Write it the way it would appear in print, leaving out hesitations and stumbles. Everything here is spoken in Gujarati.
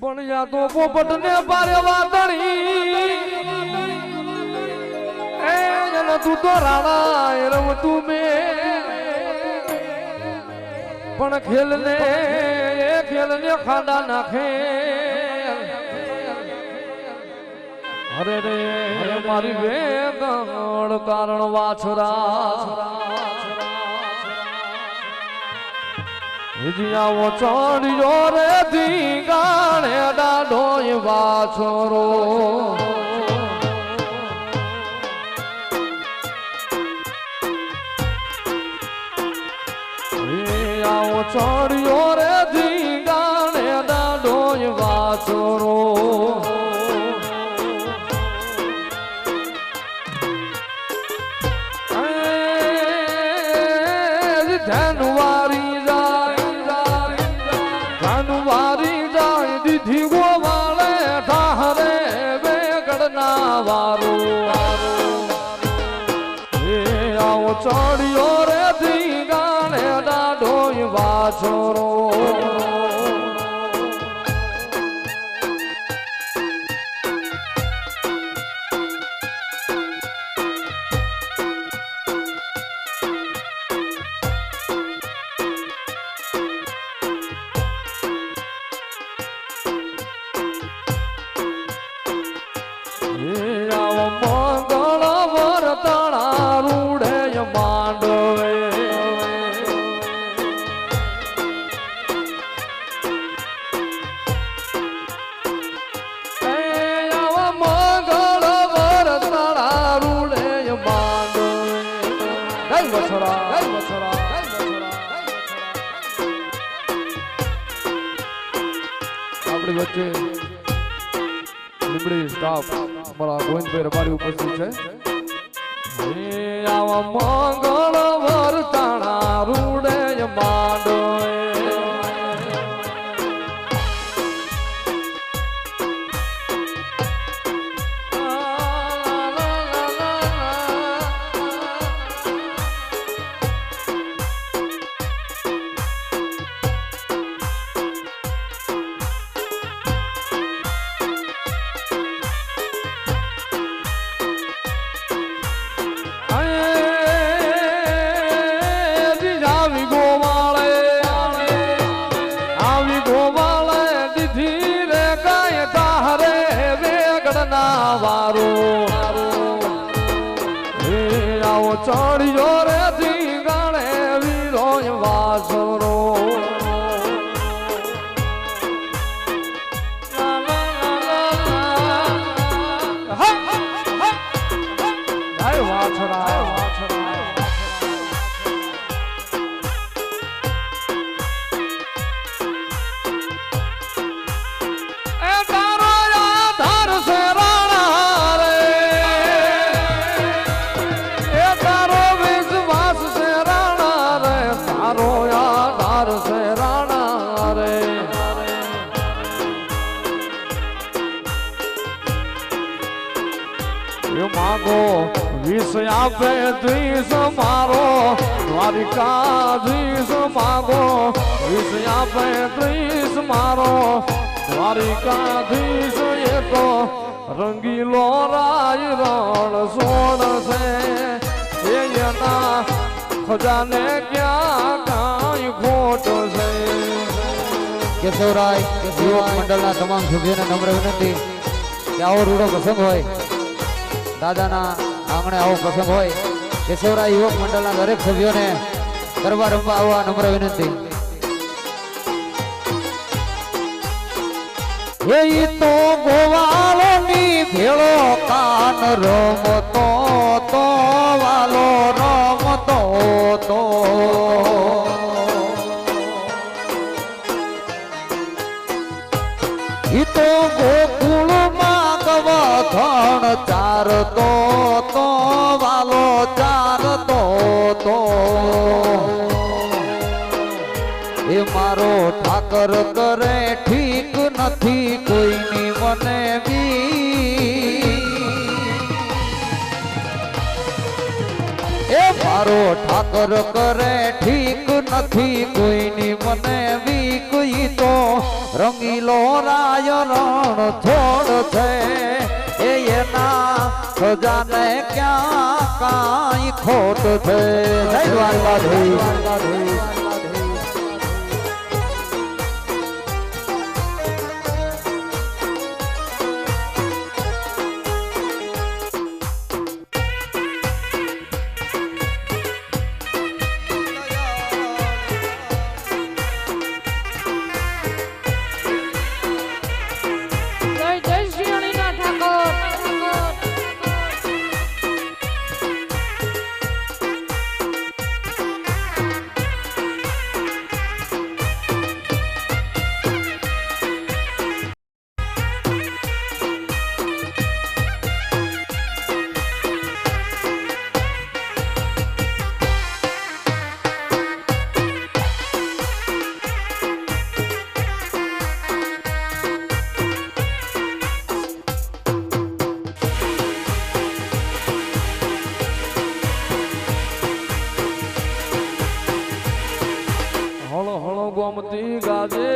પણ યા તો પોપટ ને બારે વાદળી એ તું તો રાણા રમતું મે પણ ખેલ ને ખાડા નાખે અરે રે મારી વેગણ કારણ વાછરા વિજયાઓ ચડ્યો રે ધીંગાણે દાડો વાછરો આવો ચડ્યો રે ધીંગાણે દાડો વાછરો ચડ્યો રે ધીંગાણે દાડો વાછરો આપણી વચ્ચે લીમડી સ્ટાફ અમારા ગોવિંદભાઈ રબારી ઉપસ્થિત છે આવા મંગળ વરતાણા રૂડે માંડો ચડ્યો રે ધીંગાણે વીરો વાછરો માગો વિષ આપે દ્વિષ મારો દ્વારિકાધીશ માગો વિષ આપે દ્વિષ મારો દ્વારિકાધીશ એ તો રંગીલો રાય રણ સોડ છે એના ખજાને ક્યાં કાંઈ ખોટ છે કેશવરાય યુવક મંડળના તમામ સભ્યોને નમ્ર વિનંતી કે આવો રૂડો પ્રસંગ હોય દાદાના આંગણે આવો પ્રસંગ હોય કેશવરાય યુવક મંડળના દરેક સભ્યોને ગરબા રમવા આવવા નમ્ર વિનંતી એ તો ગોવાળોની ભેળો કાન રમતો તો વાલો રમતો તો ઈ તો ગોકુળમાં ગવથણ ચારતો તો વાલો ચારતો તો એ મારો ઠાકર કરે ઠીક નથી કોઈની મને બી એ મારો ઠાકર કરે ઠીક નથી કોઈની મને વીકઈ તો રંગીલો રાય રણ છોડ છે એના ખજાને ક્યાં કાંઈ ખોટ છે જય દ્વારકાધીશ હળો હળો ગોમતી ગાજે